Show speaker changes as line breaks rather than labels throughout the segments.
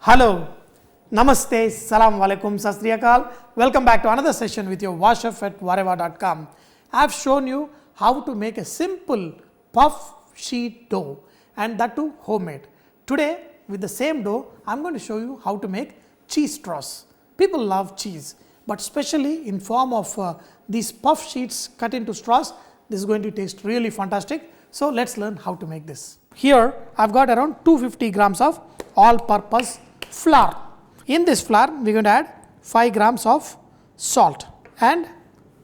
Hello, Namaste, Salam Alaikum, Sat Sri Akal. Welcome back to another session with your Vahchef at VahRehVah.com. I have shown you how to make a simple puff sheet dough, and that too homemade. Today, with the same dough, I am going to show you how to make cheese straws. People love cheese, but especially in form of these puff sheets cut into straws, this is going to taste really fantastic. So let's learn how to make this. Here, I have got around 250 grams of all-purpose flour. In this flour, we are going to add 5 grams of salt and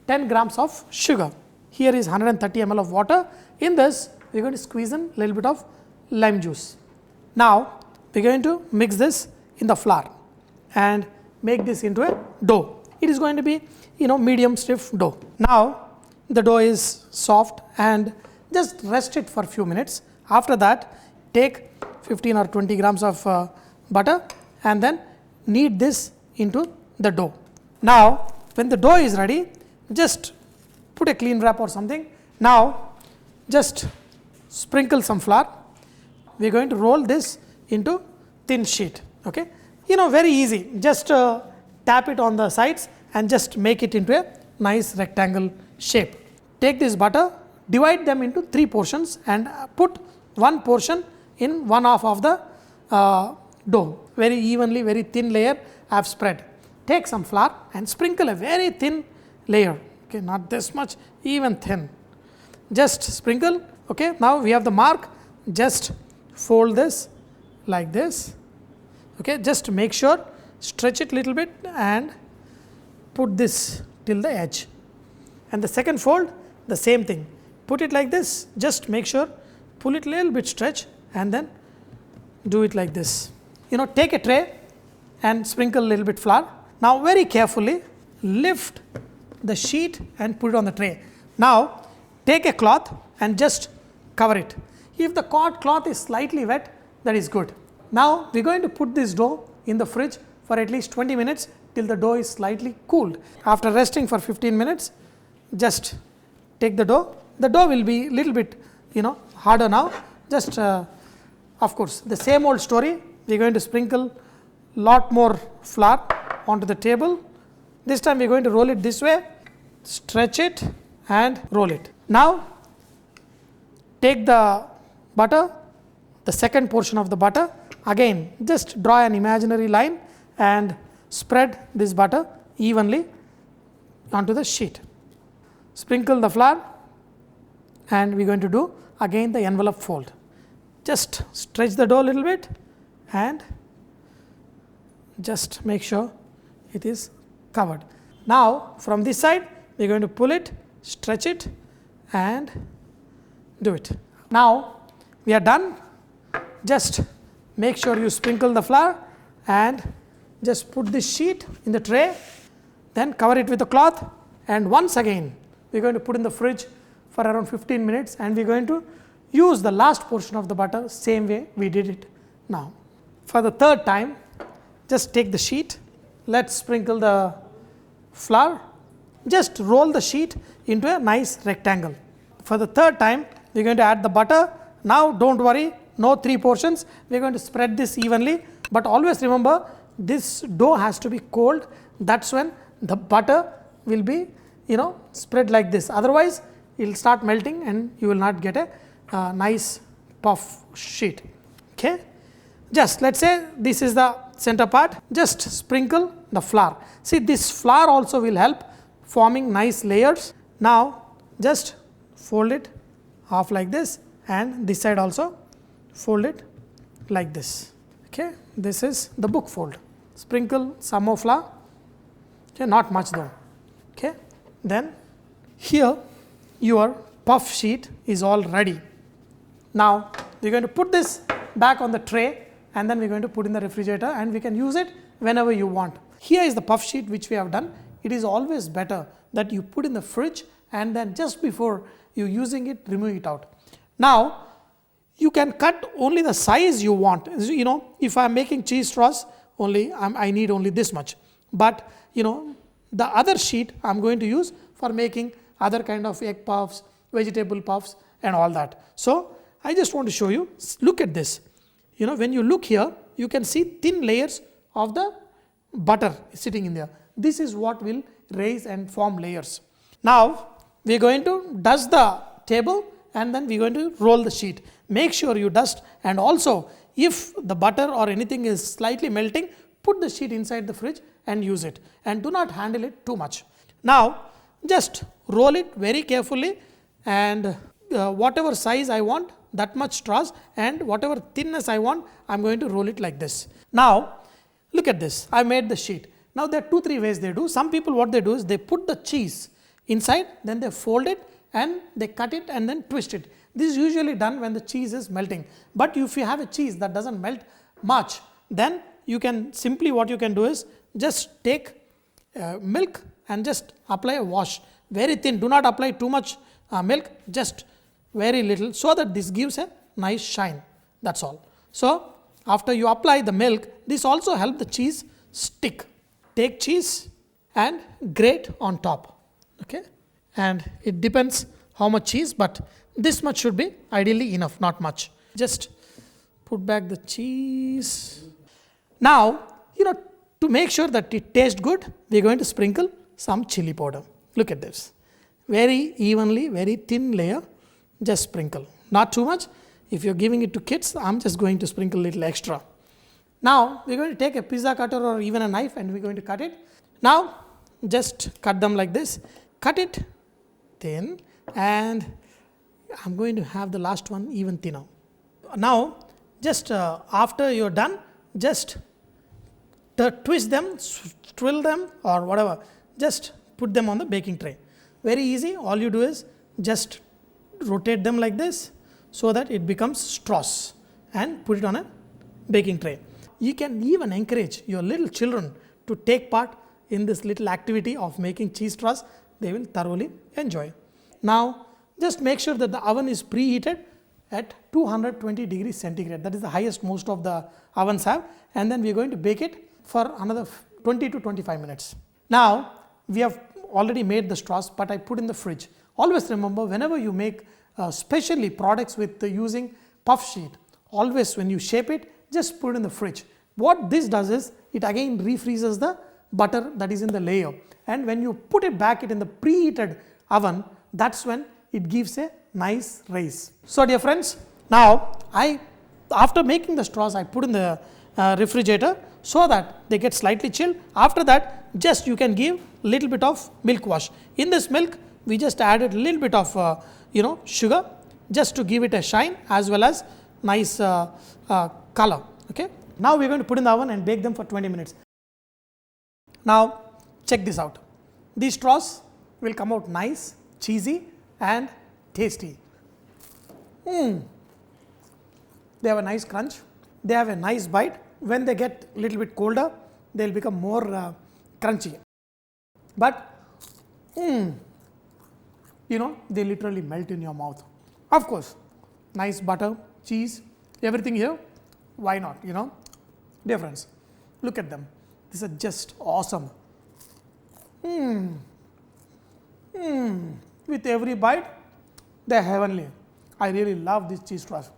10 grams of sugar. Here is 130 ml of water. In this, we are going to squeeze in a little bit of lime juice. Now, we are going to mix this in the flour and make this into a dough. It is going to be, medium stiff dough. Now, the dough is soft and just rest it for a few minutes. After that, take 15 or 20 grams of butter and then knead this into the dough. Now, when the dough is ready, just put a clean wrap or something. Now, just sprinkle some flour. We are going to roll this into thin sheet. Okay, very easy. Just tap it on the sides and just make it into a nice rectangle shape. Take this butter, divide them into 3 portions and put one portion in one half of the dough. Very evenly, very thin layer I have spread. Take some flour and sprinkle a very thin layer. Okay, not this much, even thin. Just sprinkle. Okay, now we have the mark. Just fold this like this. Okay, just make sure, stretch it little bit and put this till the edge. And the second fold, the same thing. Put it like this. Just make sure, pull it a little bit, stretch, and then do it like this. Take a tray and sprinkle a little bit flour. Now, very carefully lift the sheet and put it on the tray. Now, take a cloth and just cover it. If the cloth is slightly wet, that is good. Now, we are going to put this dough in the fridge for at least 20 minutes till the dough is slightly cooled. After resting for 15 minutes, just take the dough. The dough will be a little bit, harder now. Just, of course, the same old story. We are going to sprinkle lot more flour onto the table. This time we are going to roll it this way, stretch it and roll it. Now, take the butter, the second portion of the butter. Again, just draw an imaginary line and spread this butter evenly onto the sheet. Sprinkle the flour and we are going to do again the envelope fold. Just stretch the dough a little bit and just make sure it is covered. Now, from this side, we are going to pull it, stretch it and do it. Now, we are done. Just make sure you sprinkle the flour and just put this sheet in the tray, then cover it with a cloth, and once again, we are going to put in the fridge for around 15 minutes and we are going to use the last portion of the butter same way we did it now. For the third time, just take the sheet, let's sprinkle the flour, just roll the sheet into a nice rectangle. For the third time, we are going to add the butter. Now, don't worry, no 3 portions, we are going to spread this evenly, but always remember this dough has to be cold. That's when the butter will be spread like this, otherwise it will start melting and you will not get a nice puff sheet. Okay, just let's say this is the center part, just sprinkle the flour. See, this flour also will help forming nice layers. Now, just fold it half like this and this side also fold it like this. Okay, this is the book fold. Sprinkle some more flour. Okay, not much though. Okay, then here your puff sheet is all ready. Now, we are going to put this back on the tray and then we are going to put in the refrigerator and we can use it whenever you want. Here is the puff sheet which we have done. It is always better that you put in the fridge and then just before you using it, remove it out. Now, you can cut only the size you want. If I am making cheese straws, I need only this much. But, the other sheet I am going to use for making other kind of egg puffs, vegetable puffs and all that. So, I just want to show you, look at this. When you look here, you can see thin layers of the butter sitting in there. This is what will raise and form layers. Now we are going to dust the table and then we are going to roll the sheet. Make sure you dust, and also if the butter or anything is slightly melting, put the sheet inside the fridge and use it, and do not handle it too much. Now just roll it very carefully, and whatever size I want, that much straws, and whatever thinness I want, I am going to roll it like this. Now look at this, I made the sheet. Now there are 2-3 ways they do. Some people what they do is they put the cheese inside, then they fold it and they cut it and then twist it. This is usually done when the cheese is melting. But if you have a cheese that doesn't melt much, then you can simply, what you can do is just take milk and just apply a wash very thin. Do not apply too much milk, just very little, so that this gives a nice shine. That's all. So after you apply the milk, this also helps the cheese stick. Take cheese and grate on top. Okay, and it depends how much cheese, but this much should be ideally enough, not much. Just put back the cheese. Now, to make sure that it tastes good, we are going to sprinkle some chili powder. Look at this. Very evenly, very thin layer, just sprinkle. Not too much. If you are giving it to kids, I am just going to sprinkle a little extra. Now, we are going to take a pizza cutter or even a knife and we are going to cut it. Now, just cut them like this. Cut it thin, and I am going to have the last one even thinner. Now, just after you are done, just twist them, twill them or whatever, just put them on the baking tray. Very easy. All you do is just rotate them like this so that it becomes straws, and put it on a baking tray. You can even encourage your little children to take part in this little activity of making cheese straws. They will thoroughly enjoy. Now just make sure that the oven is preheated at 220 degrees centigrade. That is the highest most of the ovens have, and then we are going to bake it for another 20 to 25 minutes. Now we have already made the straws, but I put in the fridge. Always remember, whenever you make specially products with using puff sheet, always when you shape it, just put it in the fridge. What this does is, it again refreezes the butter that is in the layer, and when you put it back in the preheated oven, that's when it gives a nice raise. So dear friends, now after making the straws, I put in the refrigerator so that they get slightly chilled. After that, just you can give little bit of milk wash. In this milk, we just added a little bit of sugar, just to give it a shine as well as nice color. Okay. Now we are going to put in the oven and bake them for 20 minutes. Now check this out. These straws will come out nice, cheesy and tasty. They have a nice crunch. They have a nice bite. When they get a little bit colder, they will become more crunchy. But they literally melt in your mouth. Of course, nice butter, cheese, everything here. Why not? Dear friends, look at them. These are just awesome. With every bite, they are heavenly. I really love these cheese straws.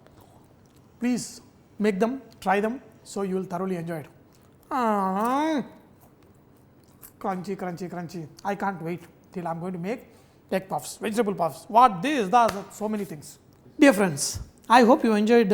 Please make them, try them, so you will thoroughly enjoy it. Crunchy, crunchy, crunchy. I can't wait till I am going to make egg puffs, vegetable puffs, so many things. Dear friends, I hope you enjoyed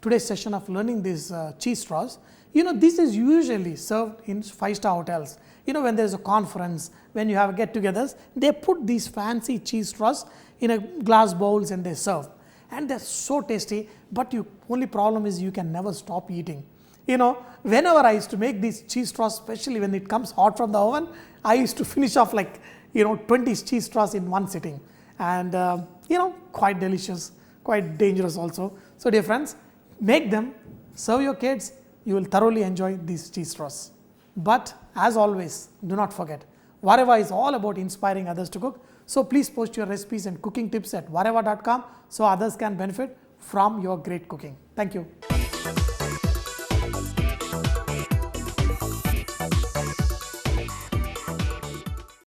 today's session of learning these cheese straws. This is usually served in 5-star hotels. When there is a conference, when you have get-togethers, they put these fancy cheese straws in a glass bowls and they serve. And they're so tasty, but the only problem is you can never stop eating. Whenever I used to make these cheese straws, especially when it comes hot from the oven, I used to finish off like 20 cheese straws in one sitting, and quite delicious, quite dangerous also. So dear friends, make them, serve your kids, you will thoroughly enjoy these cheese straws. But as always, do not forget, VahRehVah is all about inspiring others to cook. So please post your recipes and cooking tips at VahRehVah.com so others can benefit from your great cooking. Thank you.